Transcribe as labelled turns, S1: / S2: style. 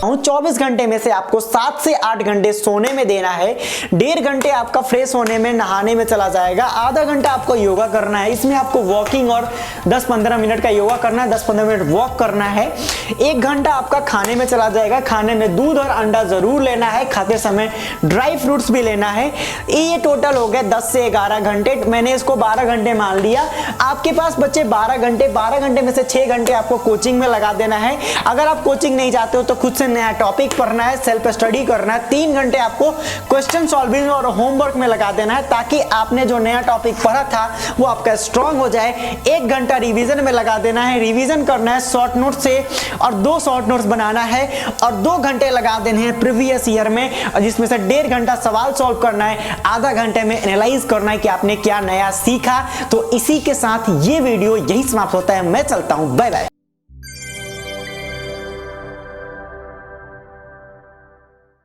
S1: 24 घंटे में से आपको 7 से 8 घंटे सोने में देना है, 1.5 घंटे आपका फ्रेश होने में नहाने में चला जाएगा, आधा घंटा आपको योगा करना है, इसमें आपको वॉकिंग और 10-15 मिनट का योगा करना है, 10-15 मिनट वॉक करना है, 1 घंटा आपका खाने में चला जाएगा, खाने में दूध और अंडा जरूर लेना है, खाते समय ड्राई फ्रूट्स भी लेना है। ये टोटल हो गए 10 से 11 घंटे, मैंने इसको 12 घंटे मान लिया। आपके पास बच्चे 12 घंटे में से 6 घंटे आपको कोचिंग में लगा देना है। अगर आप कोचिंग नहीं जाते हो तो खुद से नया टॉपिक पढ़ना है, सेल्फ स्टडी करना है। 3 घंटे आपको क्वेश्चन सॉल्विंग और होमवर्क में लगा देना है ताकि आपने जो नया टॉपिक पढ़ा था वो आपका स्ट्रांग हो जाए। 1 घंटा रिवीजन में लगा देना है, रिवीजन करना है शॉर्ट नोट से और 2 शॉर्ट नोट्स बनाना है और 2 घंटे लगा देने हैं प्रीवियस ईयर में, जिसमें से 1.5 घंटा सवाल सॉल्व करना है, आधा घंटे में एनालाइज करना है कि आपने क्या नया सीखा। तो इसी के साथ ये वीडियो यही समाप्त होता है। मैं चलता हूं, बाय बाय।